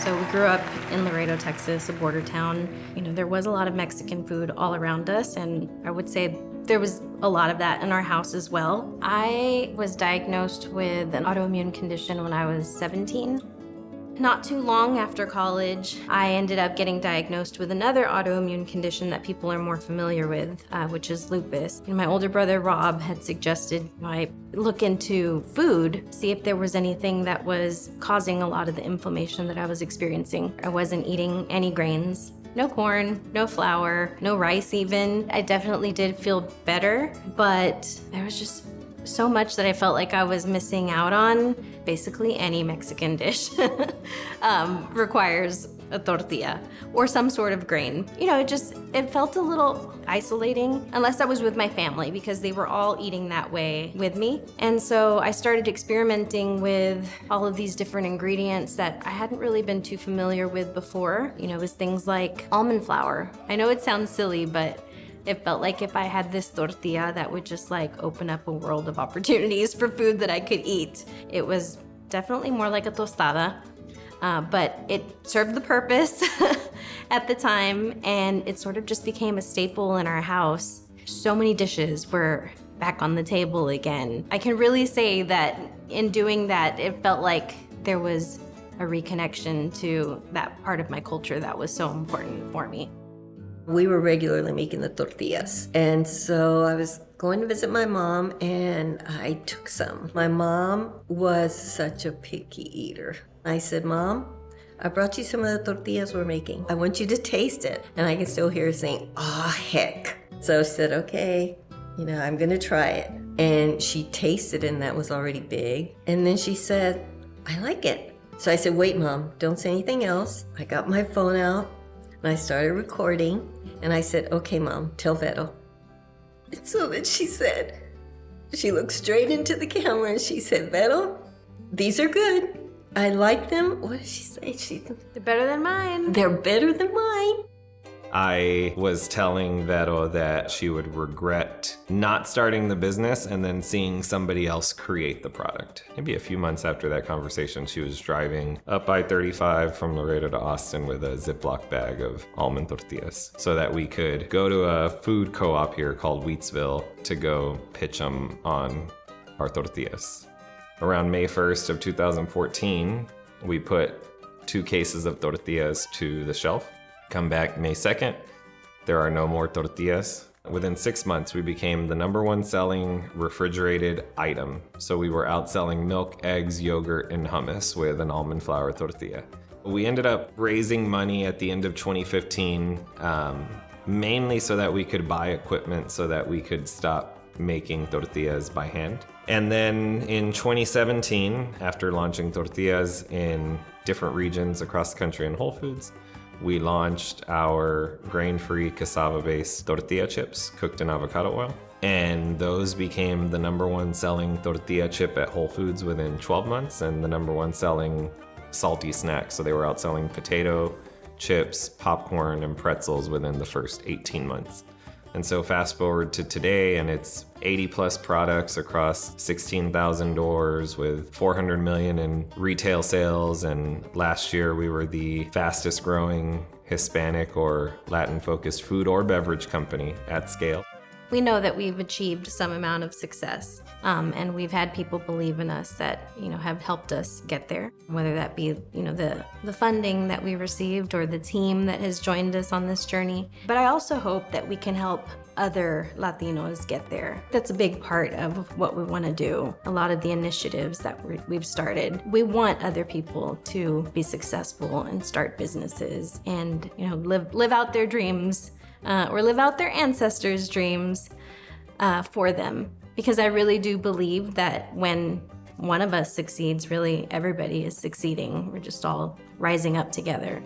So we grew up in Laredo, Texas, a border town. There was a lot of Mexican food all around us, and I would say there was a lot of that in our house as well. I was diagnosed with an autoimmune condition when I was 17. Not too long after college, I ended up getting diagnosed with another autoimmune condition that people are more familiar with, which is lupus. And my older brother, Rob, had suggested I look into food, see if there was anything that was causing a lot of the inflammation that I was experiencing. I wasn't eating any grains, no corn, no flour, no rice even. I definitely did feel better, but there was just so much that I felt like I was missing out on. Basically any Mexican dish requires a tortilla or some sort of grain. It felt a little isolating unless I was with my family because they were all eating that way with me. And so I started experimenting with all of these different ingredients that I hadn't really been too familiar with before. It was things like almond flour. I know it sounds silly, but it felt like if I had this tortilla, that would just open up a world of opportunities for food that I could eat. It was definitely more like a tostada, but it served the purpose at the time, and it sort of just became a staple in our house. So many dishes were back on the table again. I can really say that in doing that, it felt like there was a reconnection to that part of my culture that was so important for me. We were regularly making the tortillas. And so I was going to visit my mom and I took some. My mom was such a picky eater. I said, Mom, I brought you some of the tortillas we're making. I want you to taste it. And I can still hear her saying, "Ah, heck." So I said, okay, I'm gonna try it. And she tasted it and that was already big. And then she said, I like it. So I said, wait, Mom, don't say anything else. I got my phone out and I started recording. And I said, okay, Mom, tell Vero. And so then she looked straight into the camera and she said, Vero, these are good. I like them. What did she say? They're better than mine. They're better than mine. I was telling Vero that she would regret not starting the business and then seeing somebody else create the product. Maybe a few months after that conversation, she was driving up I-35 from Laredo to Austin with a Ziploc bag of almond tortillas so that we could go to a food co-op here called Wheatsville to go pitch them on our tortillas. Around May 1st of 2014, we put 2 cases of tortillas to the shelf. Come back May 2nd, there are no more tortillas. Within 6 months, we became the #1 selling refrigerated item. So we were outselling milk, eggs, yogurt, and hummus with an almond flour tortilla. We ended up raising money at the end of 2015, mainly so that we could buy equipment so that we could stop making tortillas by hand. And then in 2017, after launching tortillas in different regions across the country in Whole Foods, we launched our grain-free cassava-based tortilla chips cooked in avocado oil. And those became the #1 selling tortilla chip at Whole Foods within 12 months and the #1 selling salty snack. So they were outselling potato chips, popcorn, and pretzels within the first 18 months. And so fast forward to today, and it's 80 plus products across 16,000 doors with 400 million in retail sales. And last year we were the fastest growing Hispanic or Latin focused food or beverage company at scale. We know that we've achieved some amount of success, and we've had people believe in us that have helped us get there, whether that be the funding that we received or the team that has joined us on this journey. But I also hope that we can help other Latinos get there. That's a big part of what we want to do. A lot of the initiatives that we've started, we want other people to be successful and start businesses and live out their dreams. Or live out their ancestors' dreams for them. Because I really do believe that when one of us succeeds, really everybody is succeeding. We're just all rising up together.